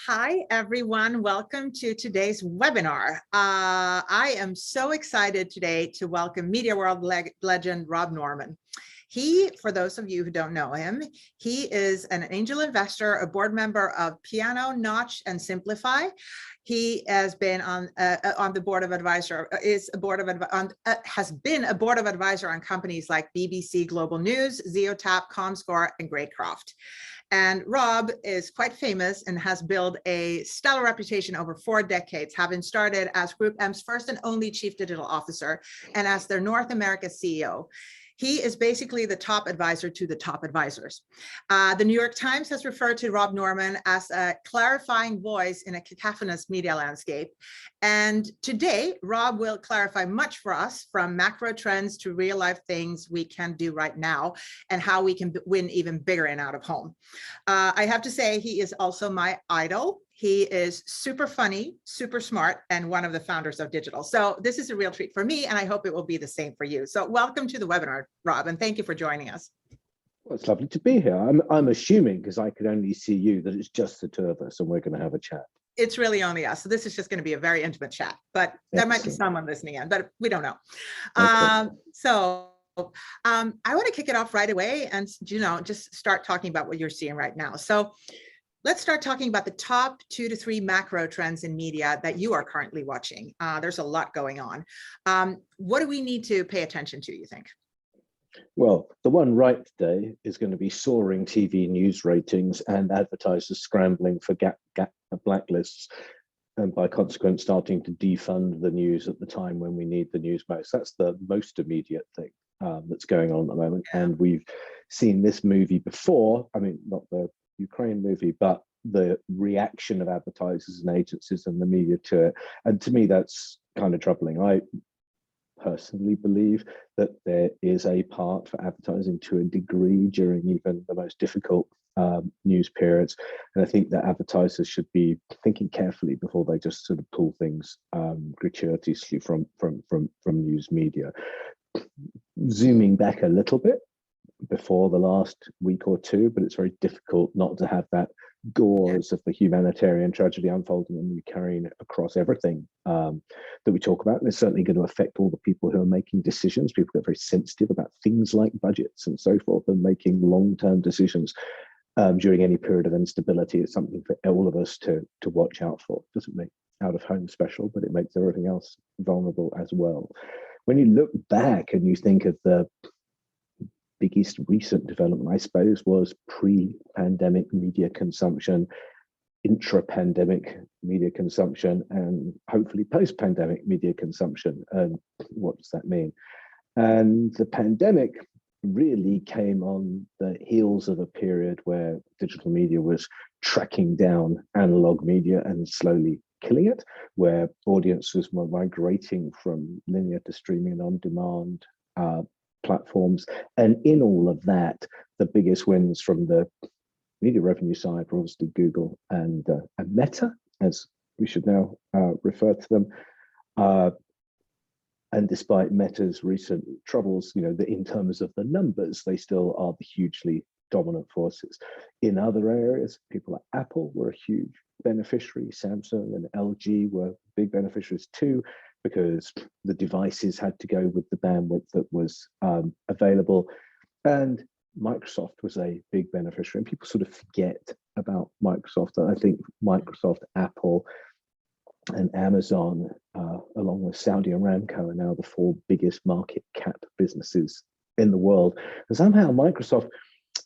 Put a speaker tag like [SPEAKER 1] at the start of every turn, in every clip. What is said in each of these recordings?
[SPEAKER 1] Hi, everyone. Welcome to today's webinar. I am so excited today to welcome Media World legend Rob Norman. He, for those of you who don't know him, he is an angel investor, a board member of Piano, Notch, and Simplify. He has been on the board of advisor, has been a board of advisor on companies like BBC Global News, Zeotap, Comscore, and Greycroft. And Rob is quite famous and has built a stellar reputation over 4 decades, having started as Group M's first and only chief digital officer and as their North America CEO. He is basically the top advisor to the top advisors. The New York Times has referred to Rob Norman as a clarifying voice in a cacophonous media landscape. And today, Rob will clarify much for us, from macro trends to real life things we can do right now and how we can win even bigger in out of home. I have to say, he is also my idol. He is super funny, super smart, and one of the founders of digital. So this is a real treat for me, and I hope it will be the same for you. So welcome to the webinar, Rob, and thank you for joining us.
[SPEAKER 2] Well, it's lovely to be here. I'm assuming, because I could only see you, that it's just the two of us and we're going to have a chat.
[SPEAKER 1] It's really only us. So this is just going to be a very intimate chat, but there might be someone listening in, but we don't know. Okay. I want to kick it off right away and, just start talking about what you're seeing right now. So let's start talking about the top 2 to 3 macro trends in media that you are currently watching. There's a lot going on. What do we need to pay attention to, you think?
[SPEAKER 2] Well, the one right today is going to be soaring TV news ratings and advertisers scrambling for blacklists, and by consequence starting to defund the news at the time when we need the news most. That's the most immediate thing that's going on at the moment. Yeah. And we've seen this movie before. I mean, not the Ukraine movie, but the reaction of advertisers and agencies and the media to it. And to me, that's kind of troubling. I personally believe that there is a part for advertising to a degree during even the most difficult news periods. And I think that advertisers should be thinking carefully before they just sort of pull things gratuitously from news media. Zooming back a little bit, before the last week or two, but it's very difficult not to have that gauze of the humanitarian tragedy unfolding and we carrying it across everything that we talk about. And it's certainly going to affect all the people who are making decisions. People get very sensitive about things like budgets and so forth, and making long-term decisions during any period of instability. It's something for all of us to watch out for. It doesn't make out of home special, but it makes everything else vulnerable as well. When you look back and you think of the biggest recent development, I suppose, was pre-pandemic media consumption, intra-pandemic media consumption, and hopefully post-pandemic media consumption. And what does that mean? And the pandemic really came on the heels of a period where digital media was tracking down analog media and slowly killing it, where audiences were migrating from linear to streaming and on-demand platforms. And in all of that, the biggest wins from the media revenue side were obviously Google and Meta, as we should now refer to them. And despite Meta's recent troubles, in terms of the numbers, they still are the hugely dominant forces. In other areas, people like Apple were a huge beneficiary. Samsung and LG were big beneficiaries too, because the devices had to go with the bandwidth that was available. And Microsoft was a big beneficiary. And people sort of forget about Microsoft. I think Microsoft, Apple, and Amazon, along with Saudi Aramco, are now the 4 biggest market cap businesses in the world. And somehow Microsoft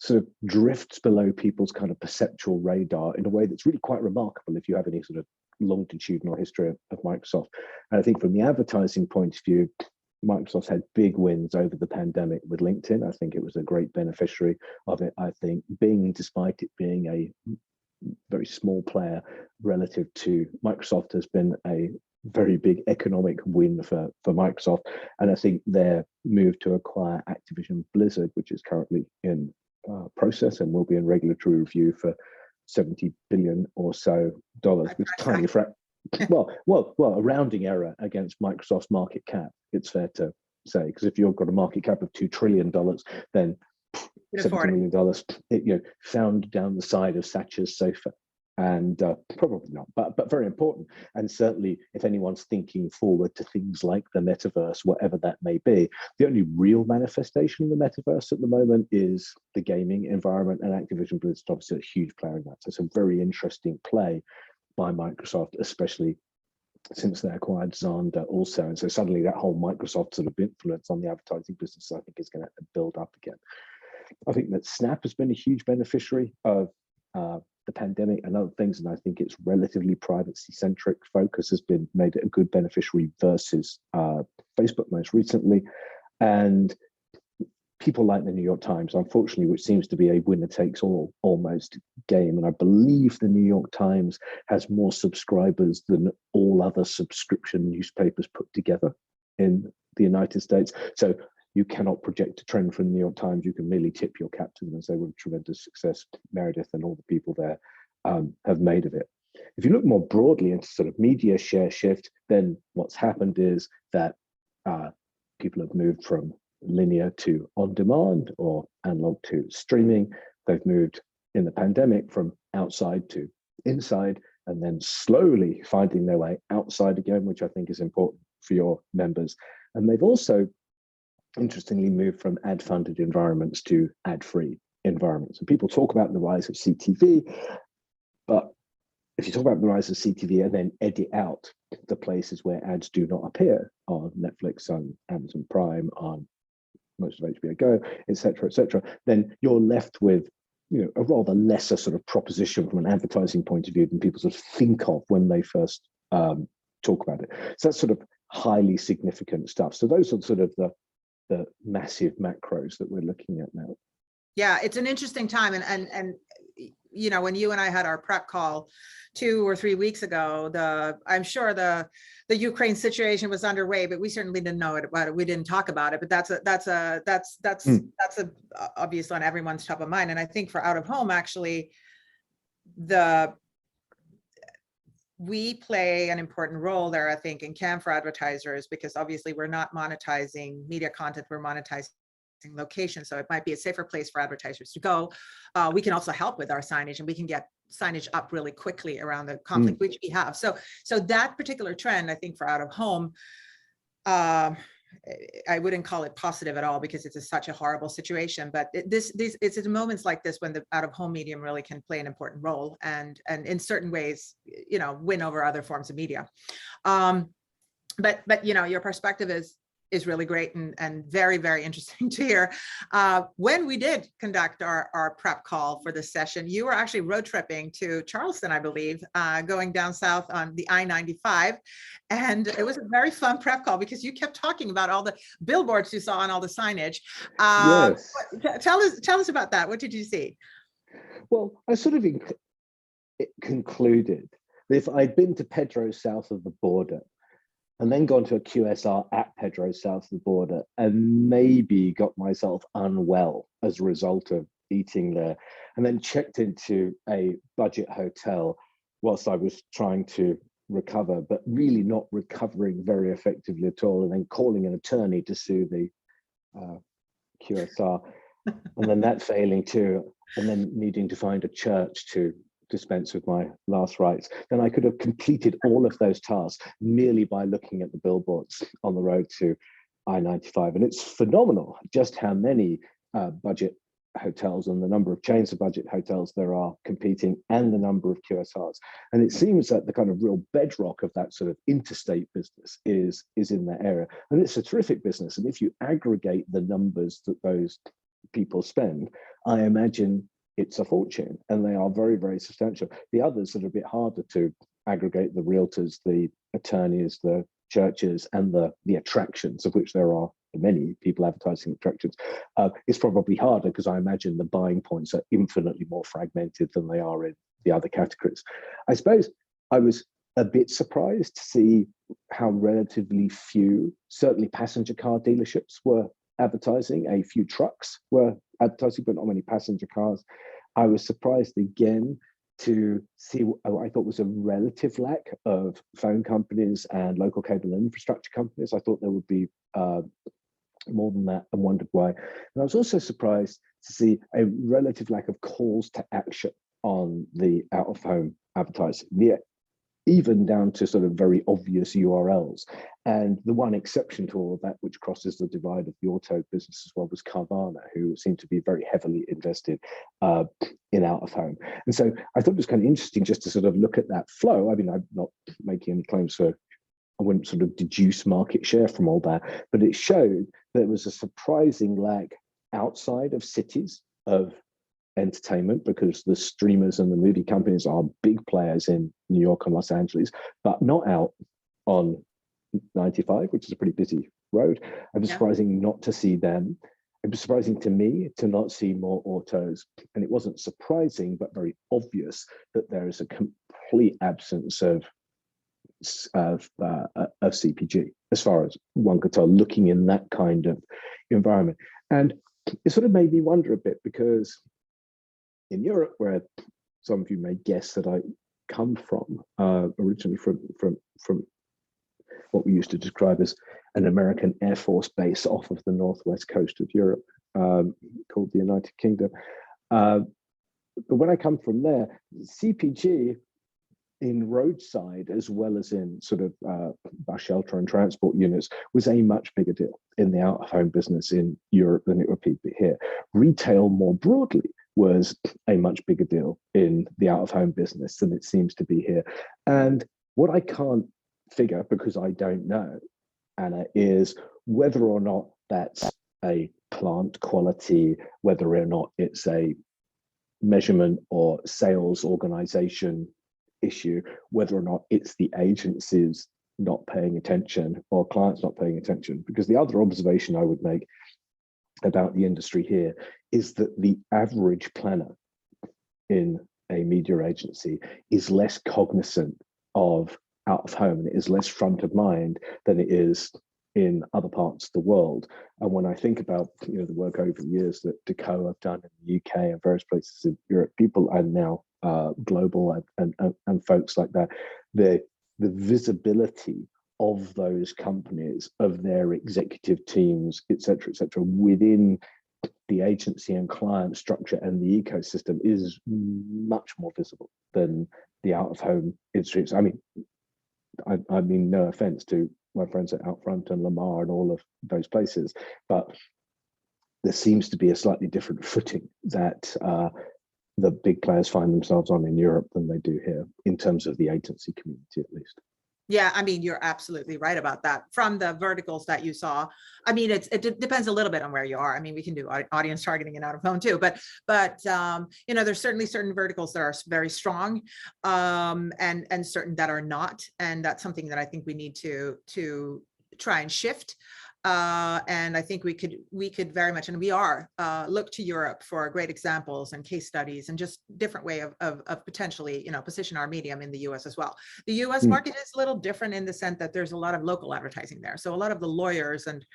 [SPEAKER 2] sort of drifts below people's kind of perceptual radar in a way that's really quite remarkable if you have any sort of longitudinal history of Microsoft. And I think from the advertising point of view, Microsoft had big wins over the pandemic with LinkedIn. I think it was a great beneficiary of it. I think Bing, despite it being a very small player relative to Microsoft, has been a very big economic win for Microsoft. And I think their move to acquire Activision Blizzard, which is currently in process and will be in regulatory review for $70 billion or so, which is tiny well, a rounding error against Microsoft's market cap, it's fair to say, because if you've got a market cap of $2 trillion, then $70 million, found down the side of Satcher's sofa. and probably not, but very important. And certainly, if anyone's thinking forward to things like the metaverse, whatever that may be, the only real manifestation of the metaverse at the moment is the gaming environment, and Activision Blizzard is obviously a huge player in that. So it's a very interesting play by Microsoft, especially since they acquired Xandr also. And so suddenly that whole Microsoft sort of influence on the advertising business, I think, is going to build up again. I think that Snap has been a huge beneficiary of the pandemic and other things, and I think its relatively privacy-centric focus has been made it a good beneficiary versus Facebook most recently. And people like the New York Times, unfortunately, which seems to be a winner-takes-all almost game, and I believe the New York Times has more subscribers than all other subscription newspapers put together in the United States. So you cannot project a trend from the New York Times. You can merely tip your cap to them and say what a tremendous success Meredith and all the people there have made of it. If you look more broadly into sort of media share shift, then what's happened is that people have moved from linear to on-demand or analog to streaming. They've moved in the pandemic from outside to inside, and then slowly finding their way outside again, which I think is important for your members. And they've also interestingly moved from ad-funded environments to ad-free environments. And people talk about the rise of CTV, but if you talk about the rise of CTV and then edit out the places where ads do not appear on Netflix, on Amazon Prime, on most of HBO Go, et cetera, then you're left with a rather lesser sort of proposition from an advertising point of view than people sort of think of when they first talk about it. So that's sort of highly significant stuff. So those are sort of the massive macros that we're looking at now.
[SPEAKER 1] Yeah, it's an interesting time. And when you and I had our prep call 2 or 3 weeks ago, I'm sure the Ukraine situation was underway, but we certainly didn't know about it. We didn't talk about it, but that's obviously on everyone's top of mind. And I think for out of home, actually, we play an important role there, I think, in CAM for advertisers, because obviously we're not monetizing media content, we're monetizing location. So it might be a safer place for advertisers to go. We can also help with our signage, and we can get signage up really quickly around the conflict, which we have. So that particular trend, I think, for out of home, I wouldn't call it positive at all, because it's such a horrible situation. But it's at moments like this when the out of home medium really can play an important role, and in certain ways, win over other forms of media. But your perspective is really great and very, very interesting to hear. When we did conduct our prep call for this session, you were actually road tripping to Charleston, I believe, going down south on the I-95. And it was a very fun prep call because you kept talking about all the billboards you saw and all the signage.
[SPEAKER 2] Yes.
[SPEAKER 1] Tell us about that. What did you see?
[SPEAKER 2] Well, I sort of concluded that if I'd been to Pedro south of the border, and then gone to a QSR at Pedro south of the border, and maybe got myself unwell as a result of eating there, and then checked into a budget hotel whilst I was trying to recover, but really not recovering very effectively at all, and then calling an attorney to sue the QSR, and then that failing too, and then needing to find a church to dispense with my last rites, then I could have completed all of those tasks merely by looking at the billboards on the road to I-95. And it's phenomenal just how many budget hotels and the number of chains of budget hotels there are competing, and the number of QSRs. And it seems that the kind of real bedrock of that sort of interstate business is in that area. And it's a terrific business. And if you aggregate the numbers that those people spend, I imagine it's a fortune, and they are very, very substantial. The others that are a bit harder to aggregate, the realtors, the attorneys, the churches, and the attractions, of which there are many people advertising attractions, is probably harder because I imagine the buying points are infinitely more fragmented than they are in the other categories. I suppose I was a bit surprised to see how relatively few, certainly passenger car dealerships were advertising. A few trucks were advertising, but not many passenger cars. I was surprised again to see what I thought was a relative lack of phone companies and local cable and infrastructure companies. I thought there would be more than that, and wondered why. And I was also surprised to see a relative lack of calls to action on the out-of-home advertising. Yeah, even down to sort of very obvious URLs. And the one exception to all of that, which crosses the divide of the auto business as well, was Carvana, who seemed to be very heavily invested in out of home. And so I thought it was kind of interesting just to sort of look at that flow. I mean, I'm not making any claims for, I wouldn't sort of deduce market share from all that, but it showed there was a surprising lack outside of cities of entertainment, because the streamers and the movie companies are big players in New York and Los Angeles, but not out on 95, which is a pretty busy road. It was surprising not to see them. It was surprising to me to not see more autos. And it wasn't surprising, but very obvious that there is a complete absence of CPG, as far as one could tell, looking in that kind of environment. And it sort of made me wonder a bit, because in Europe, where some of you may guess that I come from, originally from what we used to describe as an American Air Force base off of the northwest coast of Europe, called the United Kingdom. But when I come from there, CPG in roadside as well as in sort of bus shelter and transport units was a much bigger deal in the out-of-home business in Europe than it would be here. Retail more broadly was a much bigger deal in the out-of-home business than it seems to be here. And what I can't figure, because I don't know, Anna, is whether or not that's a plant quality, whether or not it's a measurement or sales organization issue, whether or not it's the agencies not paying attention or clients not paying attention. Because the other observation I would make about the industry here is that the average planner in a media agency is less cognizant of out of home, and it is less front of mind than it is in other parts of the world. And when I think about the work over the years that Deco have done in the UK and various places in Europe, people are now global and folks like that, the visibility of those companies, of their executive teams, et cetera, within the agency and client structure and the ecosystem is much more visible than the out-of-home industry. I mean, no offense to my friends at Outfront and Lamar and all of those places, but there seems to be a slightly different footing that the big players find themselves on in Europe than they do here, in terms of the agency community, at least.
[SPEAKER 1] Yeah, I mean, you're absolutely right about that. From the verticals that you saw, I mean, it depends a little bit on where you are. I mean, we can do audience targeting and out of home too, but there's certainly certain verticals that are very strong, and certain that are not, and that's something that I think we need to try and shift. And I think we could very much, and we are, look to Europe for great examples and case studies and just different way of potentially, position our medium in the US as well. The US market is a little different in the sense that there's a lot of local advertising there. So a lot of the lawyers and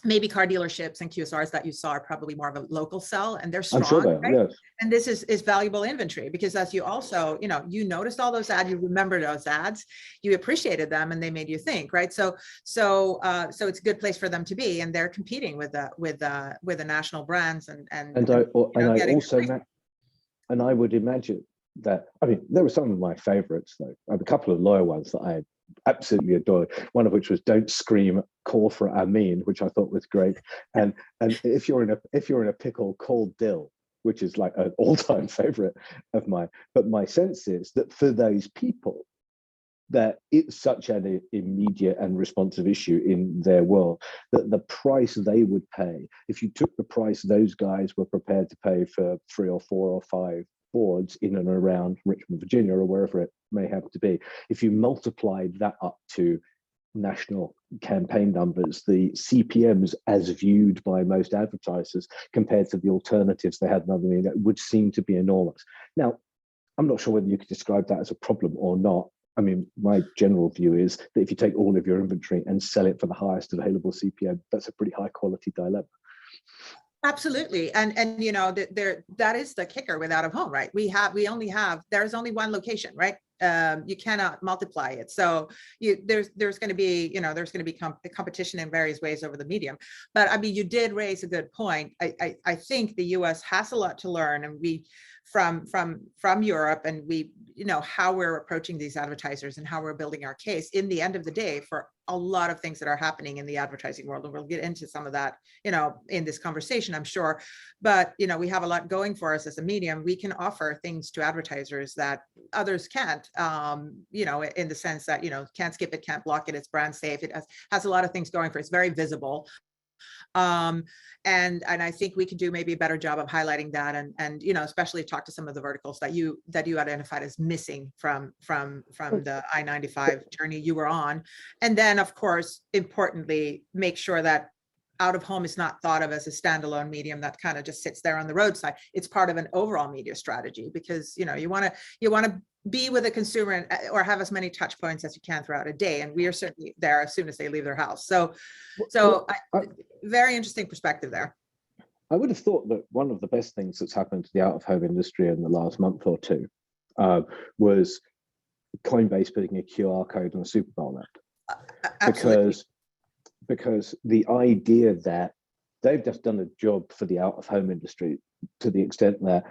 [SPEAKER 1] maybe car dealerships and QSRs that you saw are probably more of a local sell, and they're strong.
[SPEAKER 2] I'm sure they are,
[SPEAKER 1] right?
[SPEAKER 2] yes.
[SPEAKER 1] And this is valuable inventory, because as you also, you noticed all those ads, you remember those ads, you appreciated them, and they made you think, right? So it's a good place for them to be, and they're competing with the national brands and
[SPEAKER 2] I would imagine that, I mean, there were some of my favorites though. I have a couple of lawyer ones that I absolutely adored. One of which was "Don't Scream, Call for Amin," which I thought was great. And if you're in a pickle, call Dill, which is like an all-time favorite of mine. But my sense is that for those people, that it's such an immediate and responsive issue in their world that the price they would pay, if you took the price those guys were prepared to pay for 3 or 4 or 5 boards in and around Richmond, Virginia, or wherever it may have to be, if you multiplied that up to national campaign numbers, the CPMs as viewed by most advertisers compared to the alternatives they had in other media would seem to be enormous. Now, I'm not sure whether you could describe that as a problem or not. I mean, my general view is that if you take all of your inventory and sell it for the highest available CPM, that's a pretty high quality dilemma.
[SPEAKER 1] Absolutely. And that is the kicker with out of home, right? There's only one location, right? you cannot multiply it. So there's going to be, there's going to be competition in various ways over the medium. But I mean, you did raise a good point. I think the US has a lot to learn, and we from Europe, and we, how we're approaching these advertisers and how we're building our case in the end of the day for a lot of things that are happening in the advertising world. And we'll get into some of that, in this conversation, I'm sure. But, we have a lot going for us as a medium. We can offer things to advertisers that others can't, in the sense that, can't skip it, can't block it, it's brand safe. It has a lot of things going for it. It's very visible. And I think we could do maybe a better job of highlighting that, and especially talk to some of the verticals that you identified as missing from the I-95 journey you were on. And then, of course, importantly, make sure that out of home is not thought of as a standalone medium that kind of just sits there on the roadside. It's part of an overall media strategy, because you want to be with a consumer or have as many touch points as you can throughout a day. And we are certainly there as soon as they leave their house. So very interesting perspective there.
[SPEAKER 2] I would have thought that one of the best things that's happened to the out-of-home industry in the last month or two was Coinbase putting a QR code on a Super Bowl ad. Because the idea that they've just done a job for the out-of-home industry to the extent that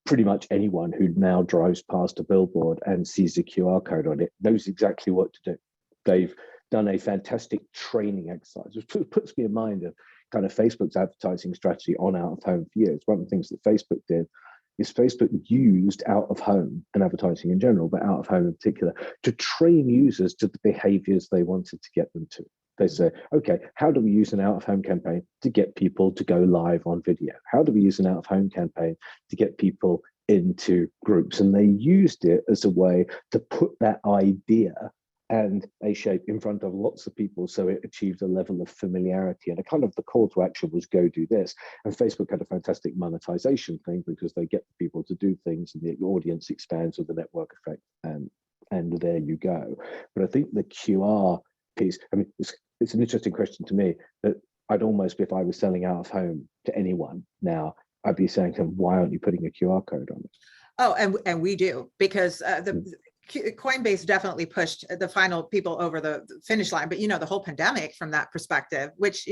[SPEAKER 2] pretty much anyone who now drives past a billboard and sees a QR code on it knows exactly what to do. They've done a fantastic training exercise, which puts me in mind of kind of Facebook's advertising strategy on out-of-home for years. One of the things that Facebook did is Facebook used out-of-home and advertising in general, but out-of-home in particular, to train users to the behaviors they wanted to get them to. They say, okay, how do we use an out-of-home campaign to get people to go live on video? How do we use an out-of-home campaign to get people into groups? And they used it as a way to put that idea and a shape in front of lots of people, so it achieved a level of familiarity. And a kind of the call to action was go do this. And Facebook had a fantastic monetization thing, because they get people to do things and the audience expands with the network effect, and there you go. But I think the QR piece, I mean, it's an interesting question to me, that I'd almost, if I was selling out of home to anyone now, I'd be saying to them, why aren't you putting a QR code on it?
[SPEAKER 1] Oh, and we do, because Coinbase definitely pushed the final people over the finish line. But, the whole pandemic from that perspective, which,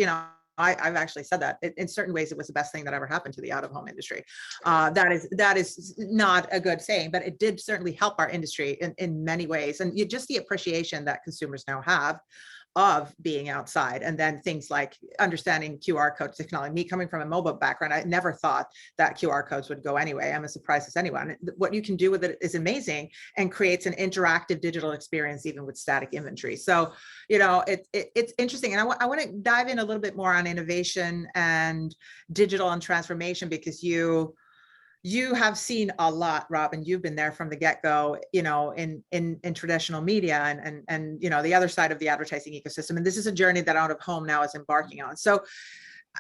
[SPEAKER 1] I've actually said that in certain ways, it was the best thing that ever happened to the out-of-home industry. That is not a good saying, but it did certainly help our industry in many ways. And just the appreciation that consumers now have of being outside, and then things like understanding QR code technology. Me coming from a mobile background, I never thought that QR codes would go anyway. I'm as surprised as anyone. What you can do with it is amazing, and creates an interactive digital experience even with static inventory. So, it's interesting. And I want to dive in a little bit more on innovation and digital and transformation, because you have seen a lot, Rob, and you've been there from the get-go, in traditional media and the other side of the advertising ecosystem. And this is a journey that Out of Home now is embarking on. So,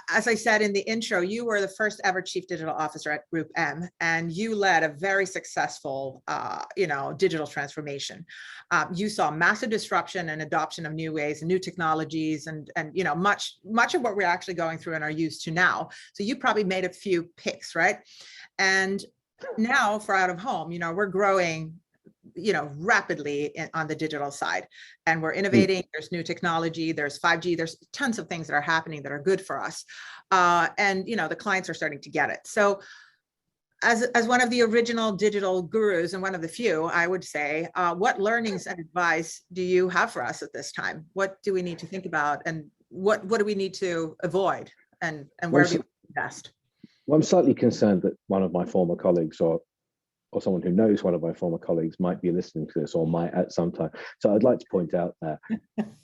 [SPEAKER 1] as I said in the intro, you were the first ever chief digital officer at Group M, and you led a very successful, digital transformation. You saw massive disruption and adoption of new ways and new technologies, and much of what we're actually going through and are used to now. So you probably made a few picks, right? And now for Out of Home, we're growing, rapidly on the digital side, and we're innovating. There's new technology, there's 5G, there's tons of things that are happening that are good for us. And, the clients are starting to get it. So as one of the original digital gurus, and one of the few, I would say, what learnings and advice do you have for us at this time? What do we need to think about, and what do we need to avoid, and where do we invest?
[SPEAKER 2] Well, I'm slightly concerned that one of my former colleagues, or someone who knows one of my former colleagues, might be listening to this, or might at some time. So I'd like to point out that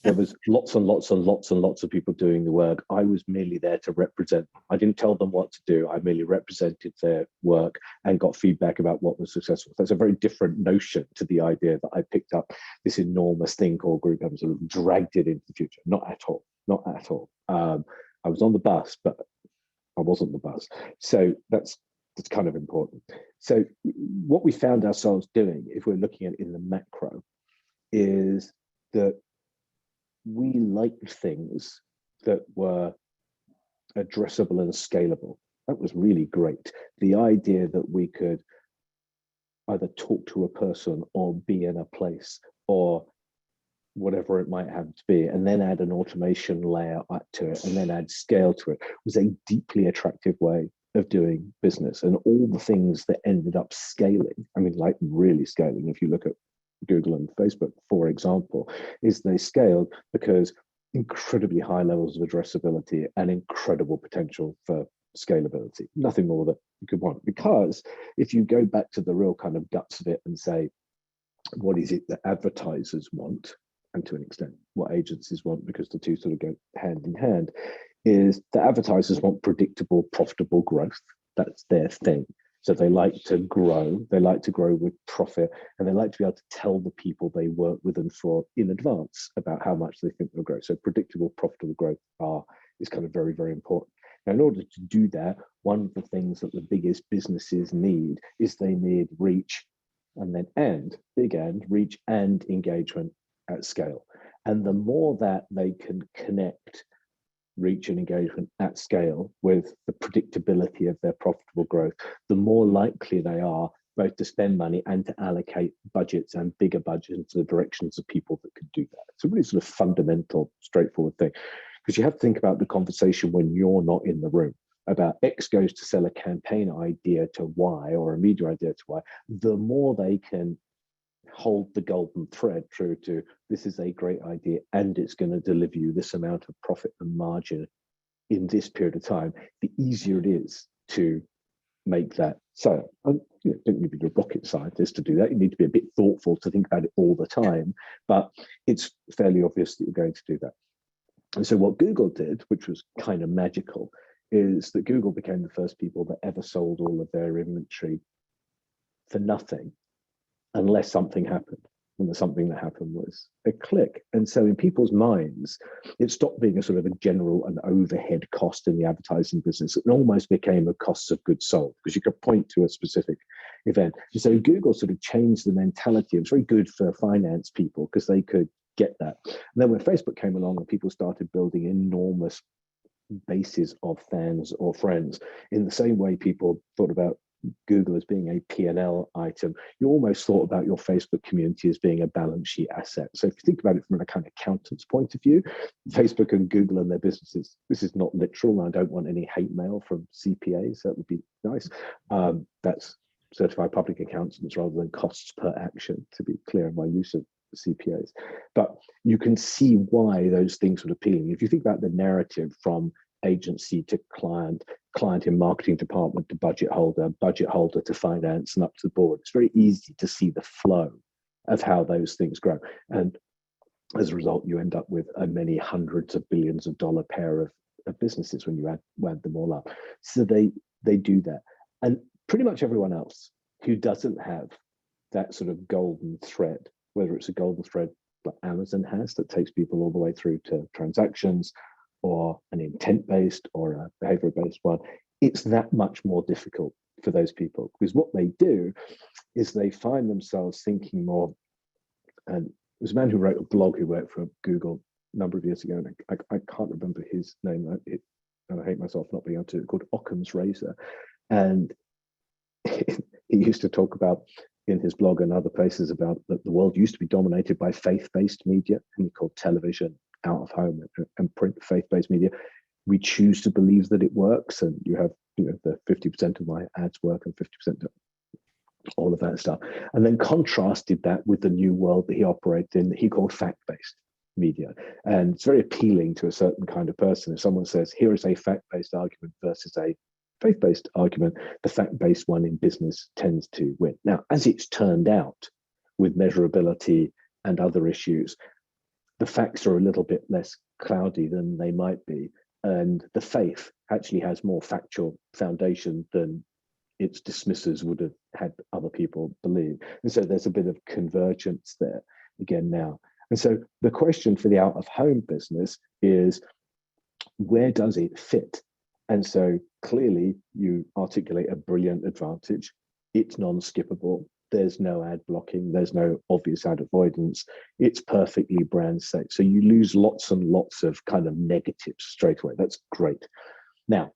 [SPEAKER 2] there was lots and lots and lots and lots of people doing the work. I was merely there to represent. I didn't tell them what to do. I merely represented their work and got feedback about what was successful. That's a very different notion to the idea that I picked up this enormous thing called Group M, sort of dragged it into the future. Not at all. Not at all. I was on the bus, but I wasn't the bus. So that's kind of important. So what we found ourselves doing, if we're looking at it in the macro, is that we liked things that were addressable and scalable. That was really great. The idea that we could either talk to a person or be in a place or whatever it might happen to be, and then add an automation layer up to it, and then add scale to it, was a deeply attractive way of doing business. And all the things that ended up scaling, I mean, like really scaling, if you look at Google and Facebook, for example, is they scaled because incredibly high levels of addressability and incredible potential for scalability. Nothing more that you could want. Because if you go back to the real kind of guts of it and say, what is it that advertisers want, and to an extent what agencies want, because the two sort of go hand in hand, is that advertisers want predictable, profitable growth. That's their thing. So they like to grow with profit, and they like to be able to tell the people they work with and for in advance about how much they think they'll grow. So predictable, profitable growth is kind of very, very important. Now, in order to do that, one of the things that the biggest businesses need is they need reach, and then reach and engagement at scale. And the more that they can connect reach and engagement at scale with the predictability of their profitable growth, the more likely they are both to spend money and to allocate budgets and bigger budgets into the directions of people that could do that. It's a really sort of fundamental, straightforward thing, because you have to think about the conversation when you're not in the room about X goes to sell a campaign idea to Y or a media idea to Y. The more they can hold the golden thread through to, this is a great idea and it's going to deliver you this amount of profit and margin in this period of time, the easier it is to make that sale. And you don't need to be a rocket scientist to do that. You need to be a bit thoughtful to think about it all the time, but it's fairly obvious that you're going to do that. And so what Google did, which was kind of magical, is that Google became the first people that ever sold all of their inventory for nothing, unless something happened. And the something that happened was a click. And so in people's minds, it stopped being a sort of a general and overhead cost in the advertising business. It almost became a cost of goods sold, because you could point to a specific event. And so Google sort of changed the mentality. It was very good for finance people because they could get that. And then when Facebook came along and people started building enormous bases of fans or friends, in the same way people thought about Google as being a P&L item, you almost thought about your Facebook community as being a balance sheet asset. So if you think about it from an kind of accountant's point of view, Facebook and Google and their businesses, this is not literal, and I don't want any hate mail from CPAs. That would be nice. That's certified public accountants rather than costs per action, to be clear in my use of CPAs. But you can see why those things were appealing. If you think about the narrative from agency to client, client in marketing department to budget holder to finance, and up to the board, it's very easy to see the flow of how those things grow. And as a result, you end up with a many hundreds of billions of dollar pair of businesses when you add them all up. So they do that. And pretty much everyone else who doesn't have that sort of golden thread, whether it's a golden thread that Amazon has that takes people all the way through to transactions, or an intent-based or a behavior-based one, it's that much more difficult for those people, because what they do is they find themselves thinking more. And there's a man who wrote a blog who worked for Google a number of years ago, and I can't remember his name, and I hate myself not being able to, called Occam's Razor. And he used to talk about in his blog and other places about that the world used to be dominated by faith-based media, and he called television, out of home, and print, faith-based media. We choose to believe that it works, and you have the 50% of my ads work and 50% of all of that stuff, and then contrasted that with the new world that he operated in, that he called fact-based media. And it's very appealing to a certain kind of person. If someone says, here is a fact-based argument versus a faith-based argument, the fact-based one in business tends to win. Now, as it's turned out, with measurability and other issues, the facts are a little bit less cloudy than they might be. And the faith actually has more factual foundation than its dismissers would have had other people believe. And so there's a bit of convergence there again now. And so the question for the out-of-home business is, where does it fit? And so clearly you articulate a brilliant advantage. It's non-skippable. There's no ad blocking. There's no obvious ad avoidance. It's perfectly brand safe. So you lose lots and lots of kind of negatives straight away. That's great. Now,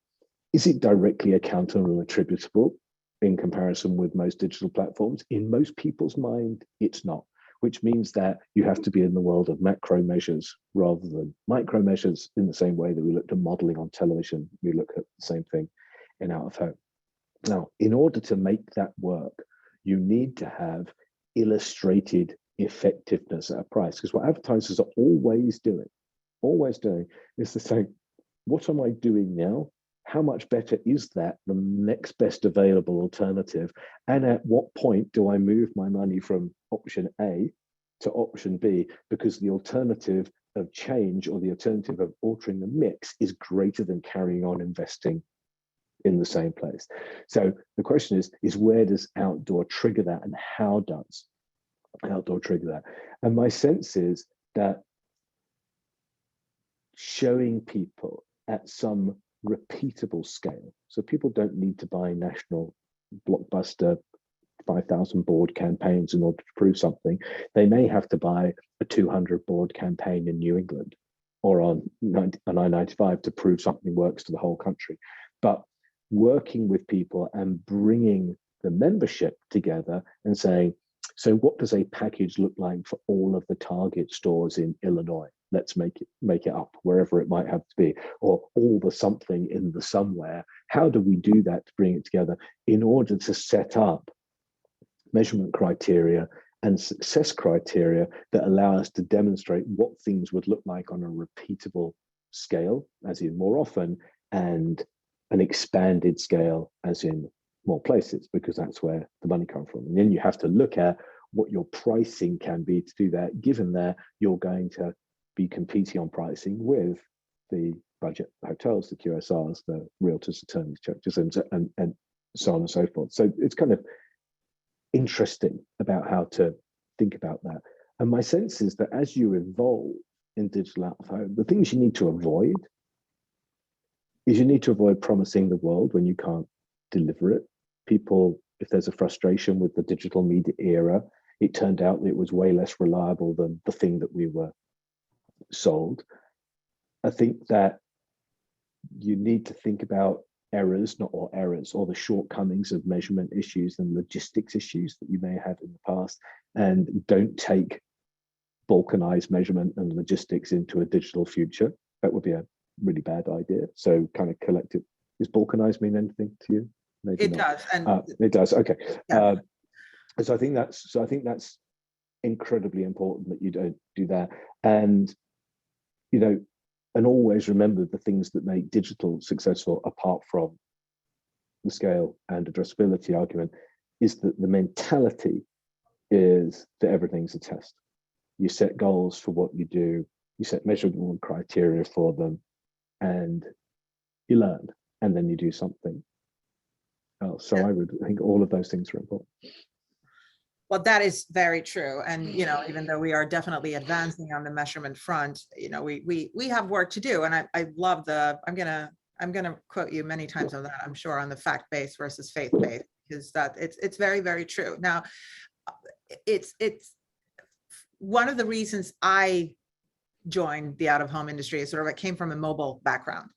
[SPEAKER 2] is it directly accountable and attributable? in comparison with most digital platforms. In most people's mind, it's not, which means that you have to be in the world of macro measures rather than micro measures, in the same way that we looked at modeling on television. We look at the same thing in out of home. Now, in order to make that work, you need to have illustrated effectiveness at a price, because what advertisers are always doing is to say, what am I doing now? How much better is that the next best available alternative? And at what point do I move my money from option A to option B? Because the alternative of change, or the alternative of altering the mix, is greater than carrying on investing in the same place. So the question is where does outdoor trigger that, and how does outdoor trigger that? And my sense is that showing people at some repeatable scale, so people don't need to buy national blockbuster 5,000 board campaigns in order to prove something. They may have to buy a 200 board campaign in New England or on I-95 to prove something works to the whole country. But working with people and bringing the membership together and saying, so what does a package look like for all of the Target stores in Illinois? Let's make it up, wherever it might have to be, or all the something in the somewhere. How do we do that to bring it together in order to set up measurement criteria and success criteria that allow us to demonstrate what things would look like on a repeatable scale, as in more often, and an expanded scale, as in more places, because that's where the money comes from. And then you have to look at what your pricing can be to do that, given that you're going to be competing on pricing with the budget hotels, the QSRs, the realtors, attorneys, churches, and so on and so forth. So it's kind of interesting about how to think about that. And my sense is that as you evolve in digital out of home, the things you need to avoid is you need to avoid promising the world when you can't deliver it. People, if there's a frustration with the digital media era, it turned out that it was way less reliable than the thing that we were sold. I think that you need to think about errors or the shortcomings of measurement issues and logistics issues that you may have in the past, and don't take balkanized measurement and logistics into a digital future. That would be a really bad idea. So kind of collective. Does balkanized mean anything to you? Maybe
[SPEAKER 1] it
[SPEAKER 2] not.
[SPEAKER 1] does. And
[SPEAKER 2] it does. Okay.
[SPEAKER 1] yeah.
[SPEAKER 2] So I think that's incredibly important that you don't do that. And and always remember the things that make digital successful, apart from the scale and addressability argument, is that the mentality is that everything's a test. You set goals for what you do, you set measurable criteria for them, and you learn, and then you do something else. So I would think all of those things are important.
[SPEAKER 1] Well, that is very true. And, even though we are definitely advancing on the measurement front, we have work to do. And I love I'm going to quote you many times on that, I'm sure, on the fact-based versus faith-based, because it's very, very true. Now, it's one of the reasons I joined the out-of-home industry is sort of, I came from a mobile background.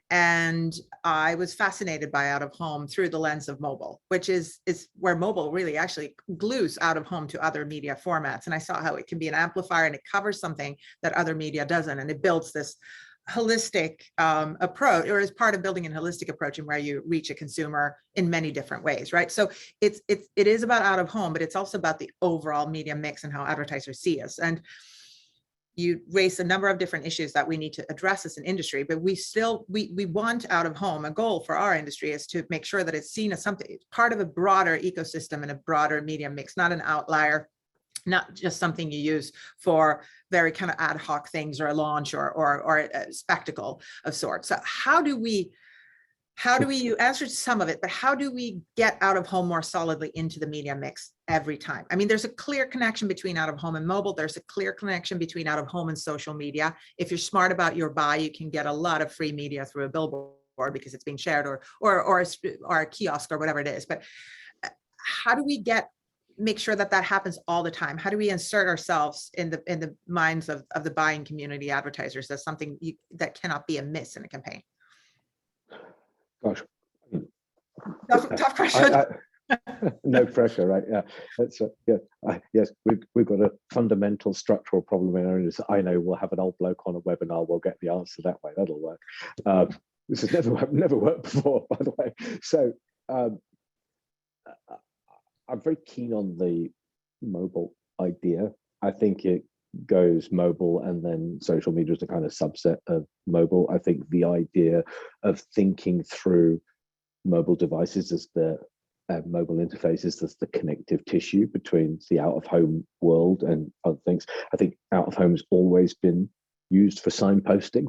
[SPEAKER 1] And I was fascinated by out of home through the lens of mobile, which is where mobile really actually glues out of home to other media formats. And I saw how it can be an amplifier, and it covers something that other media doesn't. And it builds this holistic approach, or is part of building a holistic approach, in where you reach a consumer in many different ways, right? So it is about out of home, but it's also about the overall media mix and how advertisers see us. And you raise a number of different issues that we need to address as an industry, but we want out of home. A goal for our industry is to make sure that it's seen as something, part of a broader ecosystem and a broader media mix, not an outlier, not just something you use for very kind of ad hoc things, or a launch or a spectacle of sorts. So how do we, you answered some of it, but how do we get out of home more solidly into the media mix every time? I mean, there's a clear connection between out of home and mobile. There's a clear connection between out of home and social media. If you're smart about your buy, you can get a lot of free media through a billboard because it's being shared, or a kiosk, or whatever it is. But how do we make sure that happens all the time? How do we insert ourselves in the minds of the buying community, advertisers, as something that cannot be a miss in a campaign?
[SPEAKER 2] Gosh,
[SPEAKER 1] Tough question.
[SPEAKER 2] No pressure, right? Yeah, that's yeah. Yes, we've got a fundamental structural problem in our industry. I know we'll have an old bloke on a webinar. We'll get the answer that way. That'll work. This has never worked before, by the way. So um, I'm very keen on the mobile idea. I think it goes mobile, and then social media is a kind of subset of mobile. I think the idea of thinking through mobile devices as the mobile interfaces as the connective tissue between the out-of-home world and other things. I think out-of-home has always been used for signposting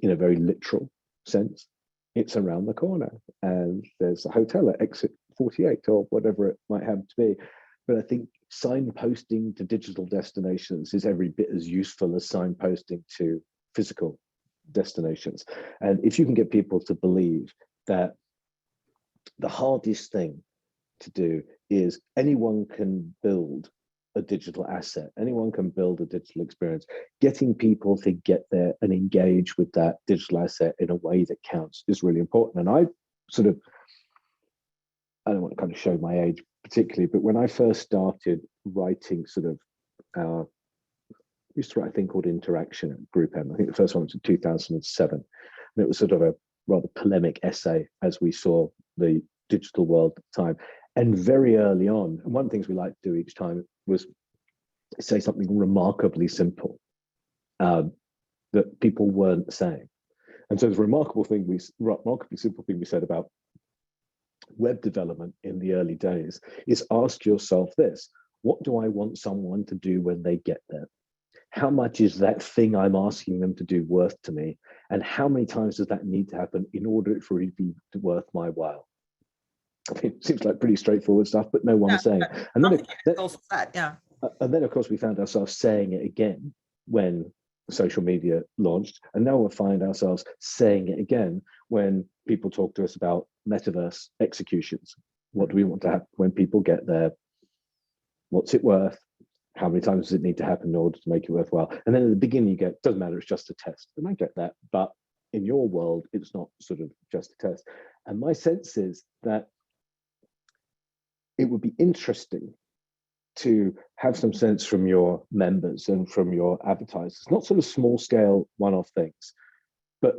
[SPEAKER 2] in a very literal sense. It's around the corner, and there's a hotel at exit 48 or whatever it might happen to be. But I think signposting to digital destinations is every bit as useful as signposting to physical destinations. And if you can get people to believe that the hardest thing to do is anyone can build a digital asset, anyone can build a digital experience, getting people to get there and engage with that digital asset in a way that counts is really important. And I don't want to kind of show my age particularly, but when I first started writing we used to write a thing called Interaction at Group M. I think the first one was in 2007. And it was sort of a rather polemic essay as we saw the digital world at the time. And very early on, and one of the things we like to do each time was say something remarkably simple that people weren't saying. And so the remarkably simple thing we said about web development in the early days is ask yourself this: what do I want someone to do when they get there? How much is that thing I'm asking them to do worth to me? And how many times does that need to happen in order for it to be worth my while? It seems like pretty straightforward stuff, but no one was saying it. And then, of course, we found ourselves saying it again when social media launched. And now we'll find ourselves saying it again when people talk to us about metaverse executions. What do we want to have when people get there? What's it worth? How many times does it need to happen in order to make it worthwhile? And then at the beginning, you get, doesn't matter, it's just a test. And I get that. But in your world, it's not sort of just a test. And my sense is that it would be interesting to have some sense from your members and from your advertisers, not sort of small scale one-off things, but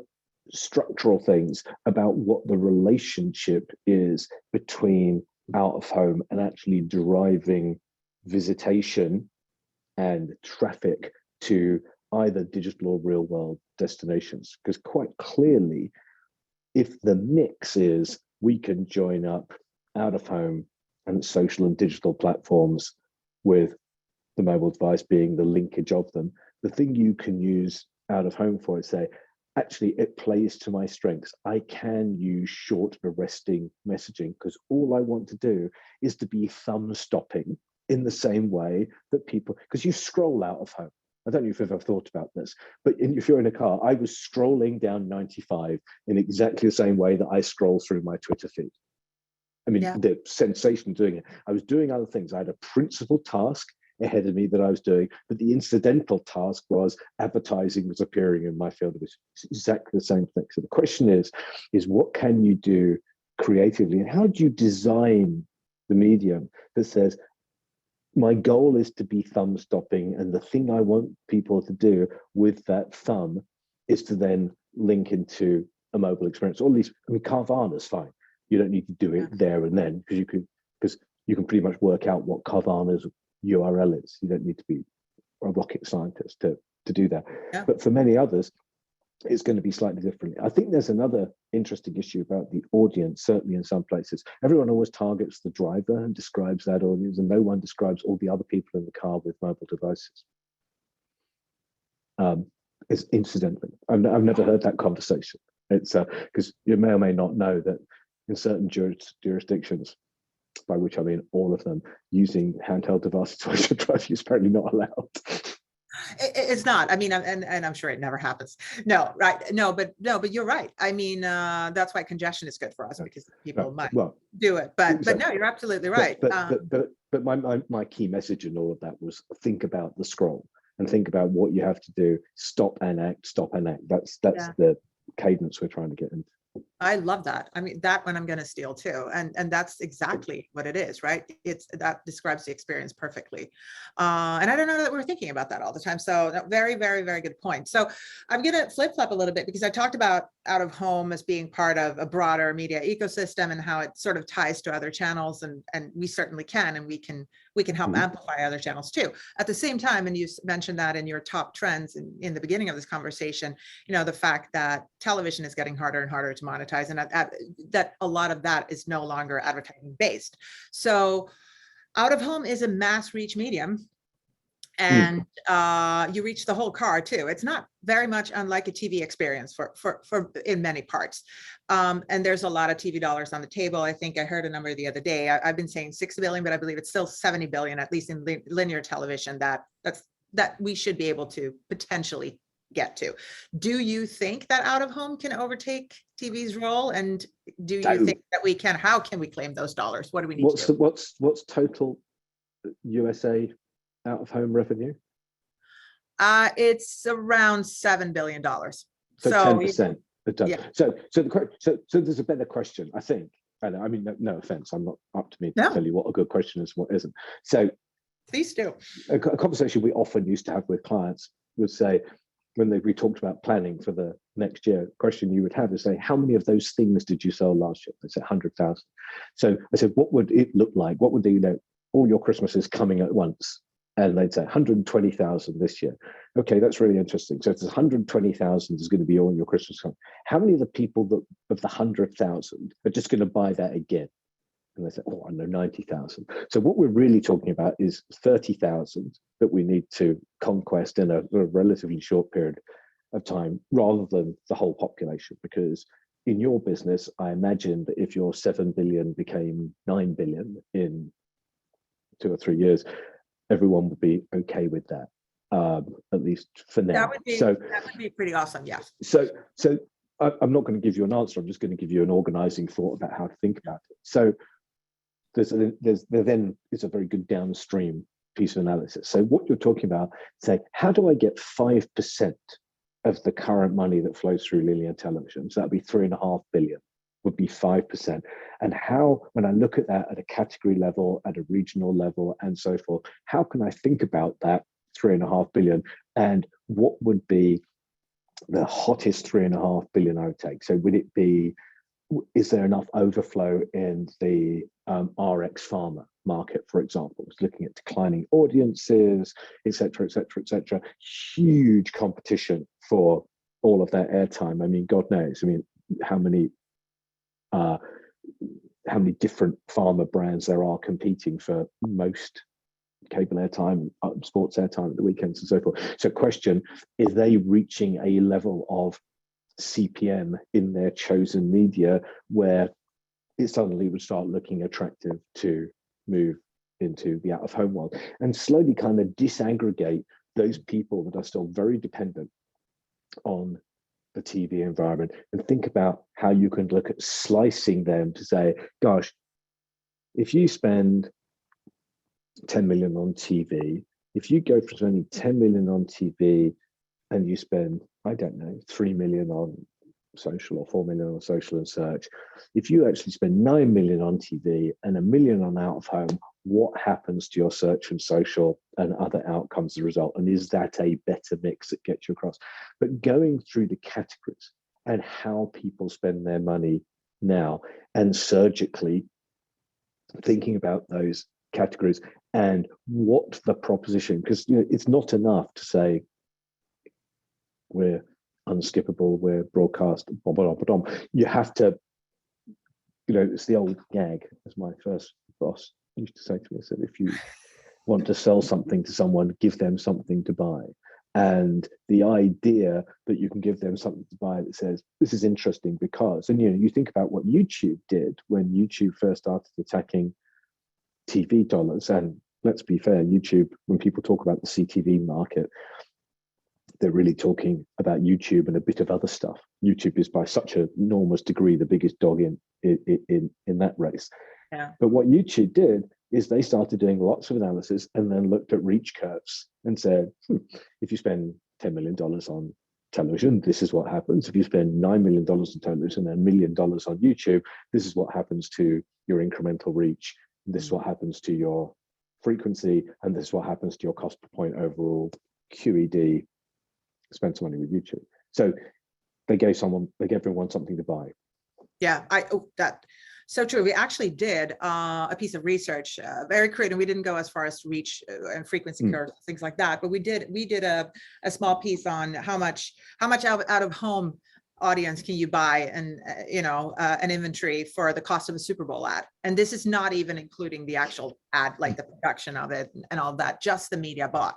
[SPEAKER 2] structural things about what the relationship is between out of home and actually driving visitation and traffic to either digital or real world destinations. Because quite clearly, if the mix is we can join up out of home and social and digital platforms with the mobile device being the linkage of them, the thing you can use out of home for is say, actually, it plays to my strengths. I can use short arresting messaging because all I want to do is to be thumb stopping in the same way that people, because you scroll out of home. I don't know if you've ever thought about this, but if you're in a car, I was scrolling down 95 in exactly the same way that I scroll through my Twitter feed. I mean, the sensation of doing it. I was doing other things. I had a principal task ahead of me that I was doing, but the incidental task was advertising was appearing in my field of vision. It's exactly the same thing. So the question is what can you do creatively, and how do you design the medium that says, my goal is to be thumb stopping, and the thing I want people to do with that thumb is to then link into a mobile experience, or at least, I mean, Carvana's fine. You don't need to do it there and then because you can pretty much work out what Carvana's URL is. You don't need to be a rocket scientist to do that. Yeah. But for many others, it's going to be slightly different. I think there's another interesting issue about the audience, certainly in some places. Everyone always targets the driver and describes that audience, and no one describes all the other people in the car with mobile devices. It's incidentally, I've never heard that conversation. It's because you may or may not know that in certain jurisdictions, by which I mean all of them, using handheld devices to drive is apparently not allowed.
[SPEAKER 1] It's not. I mean, and I'm sure it never happens. No, right? No, but you're right. I mean, that's why congestion is good for us because people might do it. But no, you're absolutely right.
[SPEAKER 2] But my key message in all of that was think about the scroll and think about what you have to do. Stop and act. Stop and act. That's the cadence we're trying to get into.
[SPEAKER 1] I love that. I mean, that one I'm going to steal too. And that's exactly what it is, right? That describes the experience perfectly. And I don't know that we're thinking about that all the time. So very, very, very good point. So I'm going to flip flop a little bit because I talked about out of home as being part of a broader media ecosystem and how it sort of ties to other channels. And we certainly can, and we can help amplify other channels too. At the same time, and you mentioned that in your top trends in the beginning of this conversation, the fact that television is getting harder and harder to monetize, and that a lot of that is no longer advertising based. So out of home is a mass reach medium, and you reach the whole car too. It's not very much unlike a TV experience for in many parts. And there's a lot of TV dollars on the table. I think I heard a number the other day. I've been saying 6 billion, but I believe it's still 70 billion, at least in linear television, that we should be able to potentially get to. Do you think that out of home can overtake TV's role? And do you think that we can? How can we claim those dollars? What do we need to do?
[SPEAKER 2] What's total USA out of home revenue?
[SPEAKER 1] It's around $7 billion.
[SPEAKER 2] So 10%.
[SPEAKER 1] Yeah.
[SPEAKER 2] So there's a better question, I think. I mean, no offense, I'm not up to me to tell you what a good question is and what isn't. So
[SPEAKER 1] please do.
[SPEAKER 2] A conversation we often used to have with clients would say, when we talked about planning for the next year, question you would have is say, how many of those things did you sell last year? They said 100,000. So I said, what would it look like? What would all your Christmases coming at once? And they'd say 120,000 this year. Okay, that's really interesting. So if 120,000 is going to be all your Christmas coming, how many of the people of the 100,000 are just going to buy that again? And they say, oh, I know 90,000. So what we're really talking about is 30,000 that we need to conquest in a relatively short period of time, rather than the whole population. Because in your business, I imagine that if your 7 billion became 9 billion in 2 or 3 years, everyone would be okay with that, at least for now.
[SPEAKER 1] That would be pretty awesome, yes.
[SPEAKER 2] So I'm not going to give you an answer. I'm just going to give you an organizing thought about how to think about it. So there then is a very good downstream piece of analysis. So what you're talking about, say, how do I get 5% of the current money that flows through linear television? So that'd be 3.5 billion, would be 5%. And how, when I look at that at a category level, at a regional level, and so forth, how can I think about that 3.5 billion, and what would be the hottest 3.5 billion I would take? So would it be, is there enough overflow in the RX pharma market, for example? It's looking at declining audiences, et cetera, et cetera, et cetera. Huge competition for all of that airtime. I mean, God knows. I mean, how many different pharma brands there are competing for most cable airtime, sports airtime at the weekends and so forth. So question, is they reaching a level of CPM in their chosen media where it suddenly would start looking attractive to move into the out-of-home world, and slowly kind of disaggregate those people that are still very dependent on the TV environment, and think about how you can look at slicing them to say, gosh, if you spend 10 million on TV, if you go from spending 10 million on TV and you spend, I don't know, 3 million on social or 4 million on social and search, if you actually spend 9 million on TV and 1 million on out of home, what happens to your search and social and other outcomes as a result? And is that a better mix that gets you across? But going through the categories and how people spend their money now, and surgically thinking about those categories and what the proposition, because it's not enough to say we're unskippable, we're broadcast, blah, blah, blah, blah. You have to, it's the old gag, as my first boss used to say to me. I said, if you want to sell something to someone, give them something to buy. And the idea that you can give them something to buy that says, this is interesting because, and you think about what YouTube did when YouTube first started attacking TV dollars. And let's be fair, YouTube, when people talk about the CTV market, they're really talking about YouTube and a bit of other stuff. YouTube is by such an enormous degree the biggest dog in that race.
[SPEAKER 1] Yeah.
[SPEAKER 2] But what YouTube did is they started doing lots of analysis and then looked at reach curves and said, if you spend $10 million on television, this is what happens. If you spend $9 million on television and $1 million on YouTube, this is what happens to your incremental reach. This is what happens to your frequency, and this is what happens to your cost per point overall. QED, spend some money with YouTube. So they gave everyone something to buy.
[SPEAKER 1] Yeah, that so true. We actually did a piece of research, very creative. We didn't go as far as reach and frequency curves, things like that, but we did a small piece on how much out of home audience can you buy, and an inventory for the cost of a Super Bowl ad. And this is not even including the actual ad, like the production of it and all that, just the media bought.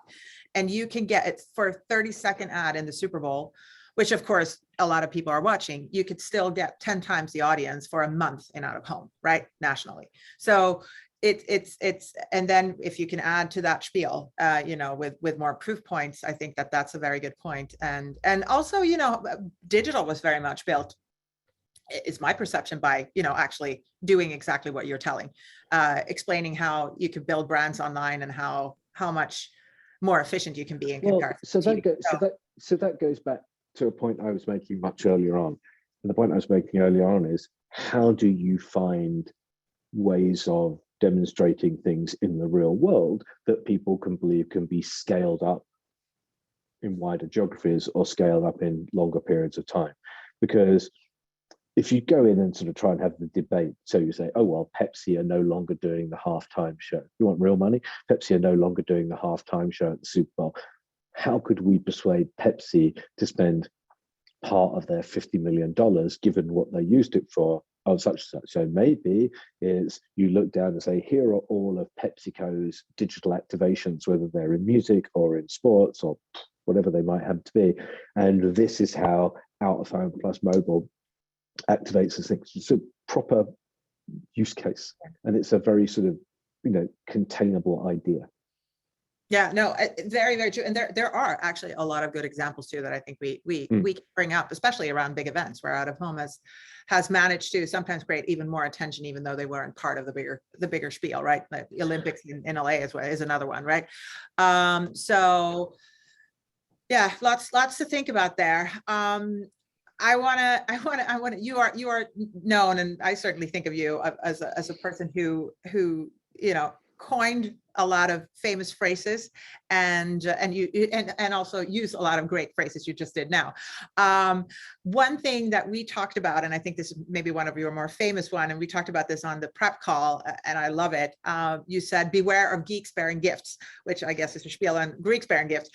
[SPEAKER 1] And you can get it for a 30-second ad in the Super Bowl, which of course a lot of people are watching. You could still get 10 times the audience for a month in out of home, right? Nationally. So it's and then if you can add to that spiel, with more proof points, I think that's a very good point. And also, digital was very much built, is my perception, by actually doing exactly what you're telling, explaining how you could build brands online and how much more efficient you can be in comparison.
[SPEAKER 2] So that goes back to a point I was making much earlier on. And the point I was making earlier on is, how do you find ways of demonstrating things in the real world that people can believe can be scaled up in wider geographies or scaled up in longer periods of time? Because if you go in and sort of try and have the debate, so you say, oh, well, Pepsi are no longer doing the halftime show. You want real money? Pepsi are no longer doing the halftime show at the Super Bowl. How could we persuade Pepsi to spend part of their $50 million, given what they used it for, on such and such? So maybe is you look down and say, here are all of PepsiCo's digital activations, whether they're in music or in sports or whatever they might have to be. And this is how out of home plus mobile activates the things. It's a proper use case. And it's a very sort of, containable idea.
[SPEAKER 1] Yeah, no, very, very true. And there are actually a lot of good examples too that I think we can bring up, especially around big events, where out of home has managed to sometimes create even more attention, even though they weren't part of the bigger spiel, right? Like the Olympics in LA is another one, right? So yeah, lots to think about there. I want to, you are known, and I certainly think of you as a person who coined a lot of famous phrases, and also use a lot of great phrases. You just did now. One thing that we talked about, and I think this is maybe one of your more famous one, and we talked about this on the prep call, and I love it. You said, beware of geeks bearing gifts, which I guess is a spiel on Greeks bearing gifts.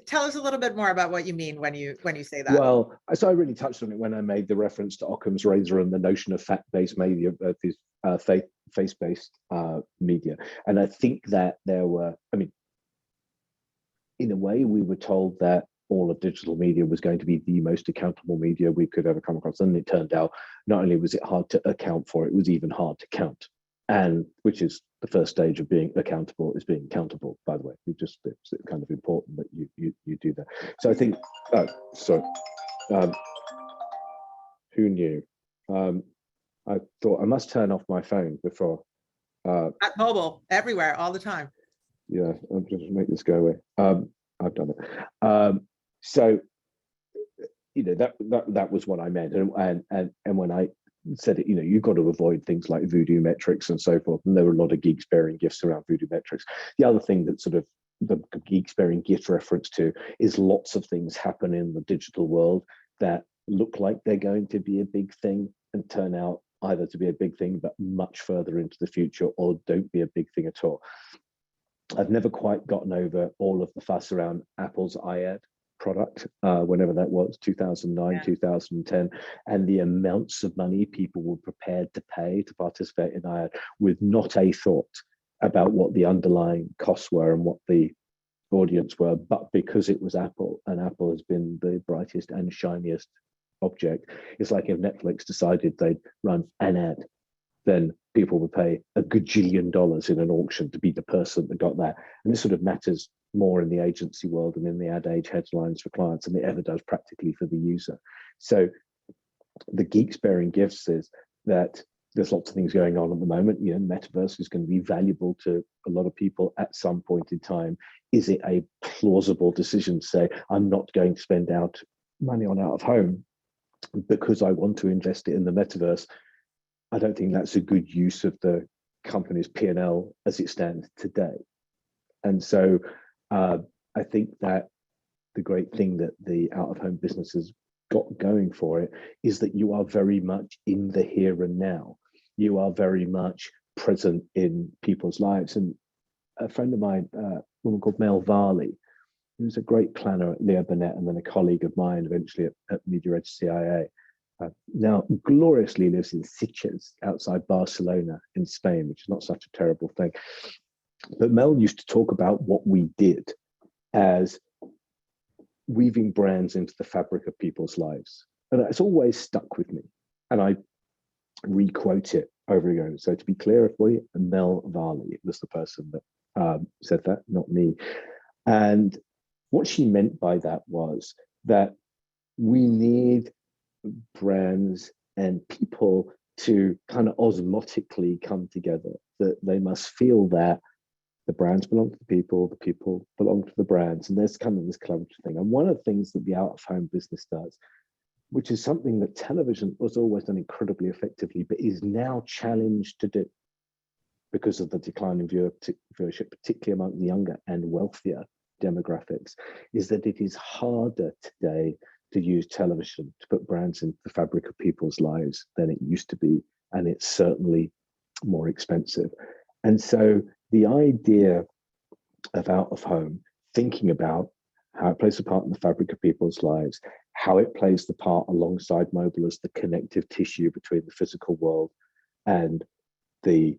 [SPEAKER 1] Tell us a little bit more about what you mean when you say that.
[SPEAKER 2] Well, so I really touched on it when I made the reference to Occam's razor and the notion of fact-based media, face-based media. And I think that there were, in a way, we were told that all of digital media was going to be the most accountable media we could ever come across. And it turned out not only was it hard to account for, it was even hard to count. And which is the first stage of being accountable, is being countable, by the way. It's kind of important that you do that. So I think, who knew? I thought I must turn off my phone before.
[SPEAKER 1] At mobile, everywhere, all the time.
[SPEAKER 2] Yeah, I'll just make this go away. I've done it. So, that was what I meant. And when I said it, you've got to avoid things like voodoo metrics and so forth. And there were a lot of geeks bearing gifts around voodoo metrics. The other thing that sort of the geeks bearing gift reference to is lots of things happen in the digital world that look like they're going to be a big thing and turn out either to be a big thing, but much further into the future, or don't be a big thing at all. I've never quite gotten over all of the fuss around Apple's iAd product, whenever that was, 2009, 2010, and the amounts of money people were prepared to pay to participate in iAd with not a thought about what the underlying costs were and what the audience were, but because it was Apple, and Apple has been the brightest and shiniest object. It's like if Netflix decided they'd run an ad, then people would pay $1 gajillion in an auction to be the person that got that. And this sort of matters more in the agency world and in the ad age headlines for clients than it ever does practically for the user. So the geeks bearing gifts is that there's lots of things going on at the moment. You know, metaverse is going to be valuable to a lot of people at some point in time. Is it a plausible decision to say, I'm not going to spend out money on out of home because I want to invest it in the metaverse? I don't think that's a good use of the company's P&L as it stands today. And so I think that the great thing that the out-of-home business has got going for it is that you are very much in the here and now. You are very much present in people's lives. And a friend of mine, a woman called Mel Varley, who was a great planner at Leo Burnett and then a colleague of mine eventually at Media Edge CIA, now gloriously lives in Sitges outside Barcelona in Spain, which is not such a terrible thing. But Mel used to talk about what we did as weaving brands into the fabric of people's lives. And it's always stuck with me. And I re-quote it over again. So to be clear for you, Mel Varley was the person that said that, not me. And what she meant by that was that we need brands and people to kind of osmotically come together, that they must feel that the brands belong to the people belong to the brands, and there's kind of this collaborative thing. And one of the things that the out-of-home business does, which is something that television was always done incredibly effectively, but is now challenged to do because of the decline in viewership, particularly among the younger and wealthier demographics, is that it is harder today to use television to put brands into the fabric of people's lives than it used to be. And it's certainly more expensive. And so the idea of out of home, thinking about how it plays a part in the fabric of people's lives, how it plays the part alongside mobile as the connective tissue between the physical world and the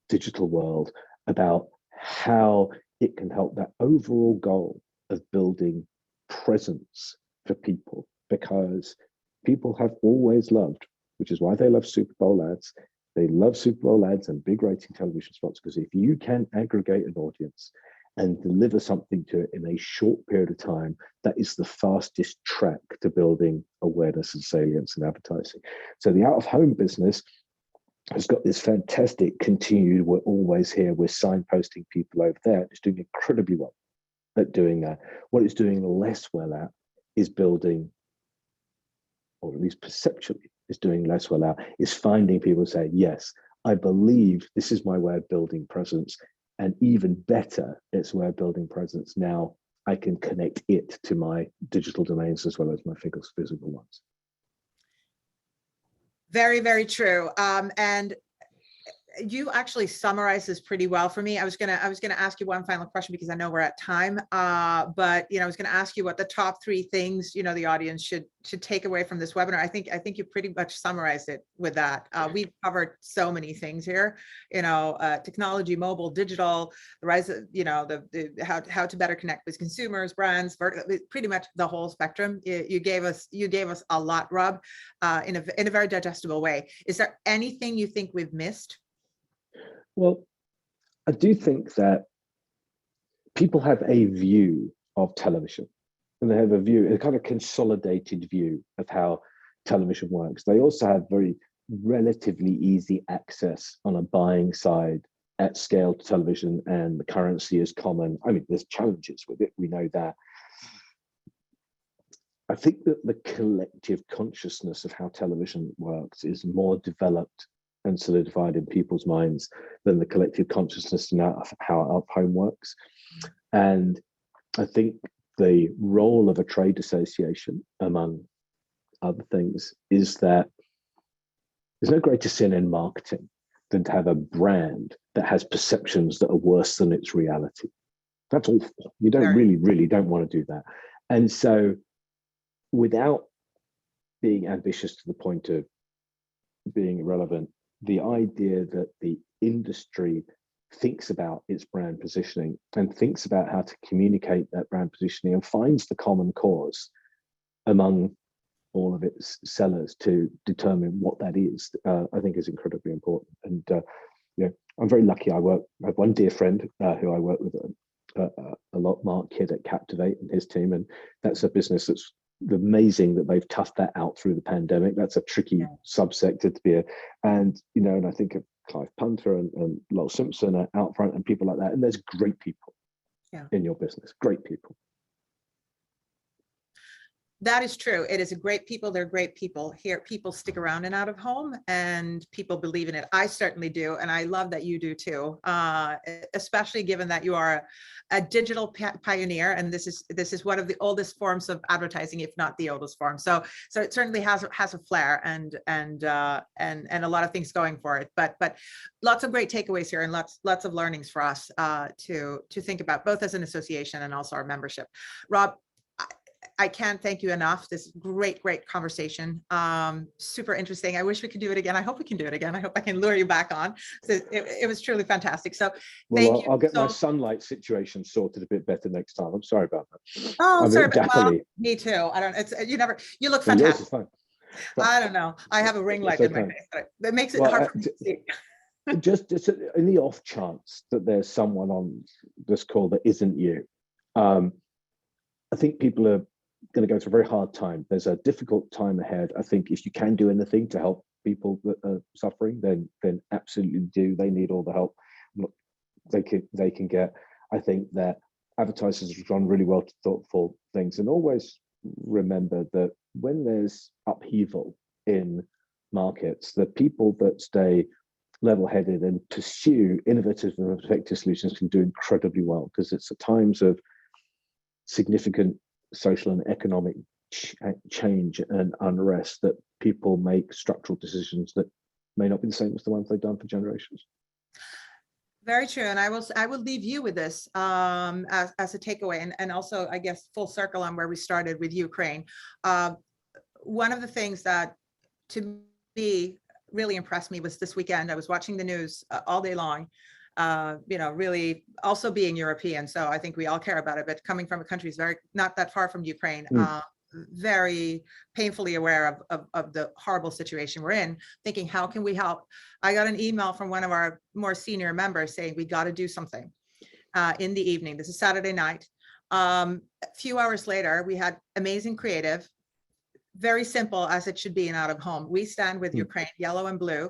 [SPEAKER 2] digital world, about how it can help that overall goal of building presence for people, because people have always loved, which is why they love Super Bowl ads. They love Super Bowl ads and big rating television spots, because if you can aggregate an audience and deliver something to it in a short period of time, that is the fastest track to building awareness and salience in advertising. So the out-of-home business has got this fantastic continued, we're always here, we're signposting people over there. It's doing incredibly well at doing that. What it's doing less well at is building, or at least perceptually is doing less well at, is finding people who say, yes, I believe this is my way of building presence. And even better, it's a way of building presence. Now I can connect it to my digital domains as well as my physical ones.
[SPEAKER 1] Very, very true. And you actually summarized this pretty well for me. I was gonna ask you one final question because I know we're at time. But I was gonna ask you what the top 3 things the audience should take away from this webinar. I think you pretty much summarized it with that. We've covered so many things here. Technology, mobile, digital, the rise of the how to better connect with consumers, brands, pretty much the whole spectrum. You gave us a lot, Rob, in a very digestible way. Is there anything you think we've missed?
[SPEAKER 2] Well, I do think that people have a view of television, and they have a kind of consolidated view of how television works. They also have very relatively easy access on a buying side at scale to television, and the currency is common. I mean, there's challenges with it, we know that. I think that the collective consciousness of how television works is more developed and solidified in people's minds than the collective consciousness of how out-of-home works. And I think the role of a trade association, among other things, is that there's no greater sin in marketing than to have a brand that has perceptions that are worse than its reality. That's awful. You don't really don't want to do that. And so without being ambitious to the point of being irrelevant, the idea that the industry thinks about its brand positioning and thinks about how to communicate that brand positioning and finds the common cause among all of its sellers to determine what that is, I think is incredibly important. And I'm very lucky. I have one dear friend who I work with a lot, Mark Kidd at Captivate and his team, and that's a business that's amazing that they've toughed that out through the pandemic. That's a tricky subsector to be a, and and I think of Clive Punter and Lowell Simpson are out front and people like that. And there's great people in your business, great people.
[SPEAKER 1] That is true. It is a great people. They're great people here. People stick around in out of home and people believe in it. I certainly do. And I love that you do too, especially given that you are a digital pioneer. And this is one of the oldest forms of advertising, if not the oldest form. So it certainly has a flair and a lot of things going for it. But lots of great takeaways here and lots of learnings for us to think about, both as an association and also our membership. Rob, I can't thank you enough. This great conversation. Super interesting. I wish we could do it again. I hope we can do it again. I hope I can lure you back on. So it was truly fantastic. So thank you.
[SPEAKER 2] I'll get my sunlight situation sorted a bit better next time. I'm sorry about that.
[SPEAKER 1] Oh, sorry. Well, me too. I don't, you look fantastic. I don't know. I have a ring light in my face, but it makes it hard for me to see.
[SPEAKER 2] just in the off chance that there's someone on this call that isn't you, I think people are going to go through a very hard time. There's a difficult time ahead. I think if you can do anything to help people that are suffering, then absolutely do. They need all the help they can get. I think that advertisers have done really well to thoughtful things, and always remember that when there's upheaval in markets, the people that stay level-headed and pursue innovative and effective solutions can do incredibly well, because it's at times of significant social and economic change and unrest that people make structural decisions that may not be the same as the ones they've done for generations.
[SPEAKER 1] Very true. And I will leave you with this as a takeaway, and also, I guess, full circle on where we started with Ukraine. One of the things that to me really impressed me was this weekend. I was watching the news all day long. Really also being European. So I think we all care about it, but coming from a country is not that far from Ukraine, very painfully aware of the horrible situation we're in, thinking, how can we help? I got an email from one of our more senior members saying, we got to do something in the evening. This is Saturday night. A few hours later, we had amazing creative, very simple as it should be in out of home. We stand with Ukraine, yellow and blue.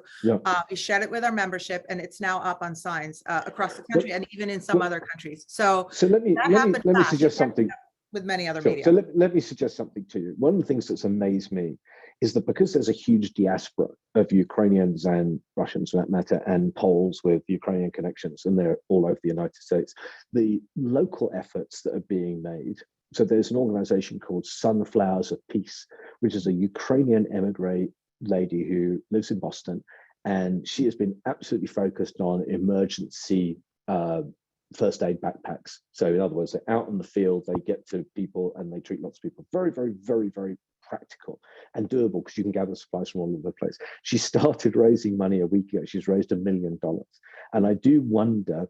[SPEAKER 1] We shared it with our membership, and it's now up on signs across the country and even in some other countries. So
[SPEAKER 2] let me suggest something
[SPEAKER 1] with many other media.
[SPEAKER 2] So let me suggest something to you. One of the things that's amazed me is that because there's a huge diaspora of Ukrainians and Russians, for that matter, and Poles with Ukrainian connections, and they're all over the United States, the local efforts that are being made. So there's an organization called Sunflowers of Peace, which is a Ukrainian emigre lady who lives in Boston. And she has been absolutely focused on emergency first aid backpacks. So in other words, they're out in the field, they get to people and they treat lots of people. Very, very, very, very practical and doable, because you can gather supplies from all over the place. She started raising money a week ago. She's raised $1 million. And I do wonder,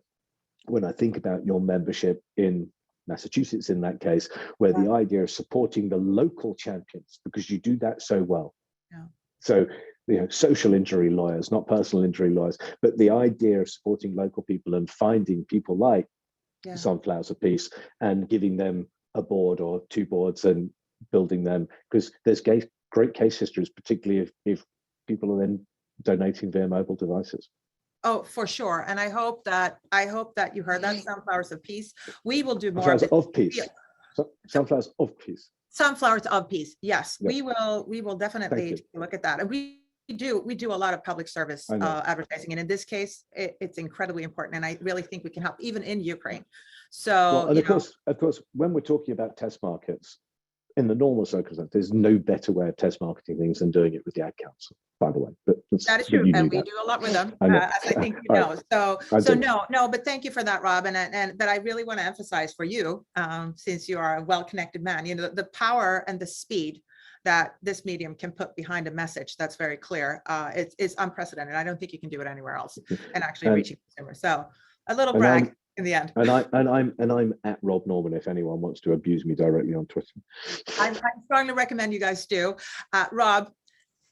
[SPEAKER 2] when I think about your membership in Massachusetts, in that case, where the idea of supporting the local champions, because you do that so well. So, social injury lawyers, not personal injury lawyers, but the idea of supporting local people and finding people like Sunflowers of Peace and giving them a board or 2 boards and building them, because there's great case histories, particularly if people are then donating via mobile devices.
[SPEAKER 1] Oh, for sure. And I hope that you heard that. Sunflowers of Peace. We will do more.
[SPEAKER 2] Sunflowers of Peace. Sunflowers of Peace.
[SPEAKER 1] Sunflowers of Peace. Yes, we will definitely take a look at that. And we do a lot of public service advertising. And in this case, it's incredibly important. And I really think we can help even in Ukraine. So,
[SPEAKER 2] and of course, when we're talking about test markets, in the normal circumstances, there's no better way of test marketing things than doing it with the Ad Council, by the way. But
[SPEAKER 1] that is true, and we do a lot with them, as I think you know. So but thank you for that, Rob. But I really want to emphasize for you, since you are a well-connected man, the power and the speed that this medium can put behind a message that's very clear. It's unprecedented. I don't think you can do it anywhere else, and actually reaching consumers. So a little brag in the end.
[SPEAKER 2] And I'm at Rob Norman if anyone wants to abuse me directly on Twitter.
[SPEAKER 1] I strongly recommend you guys do. Rob,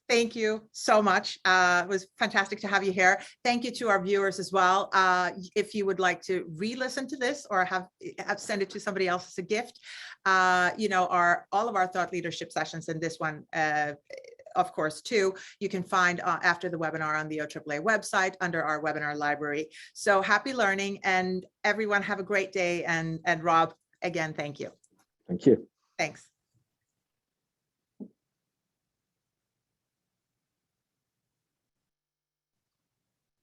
[SPEAKER 1] Thank you so much. It was fantastic to have you here. Thank you to our viewers as well. If you would like to re-listen to this or have send it to somebody else as a gift, you know, all of our thought leadership sessions, and this one, of course, too, you can find after the webinar on the OAAA website under our webinar library. So happy learning, and everyone have a great day. And Rob, again, thank you.
[SPEAKER 2] Thank you.
[SPEAKER 1] Thanks.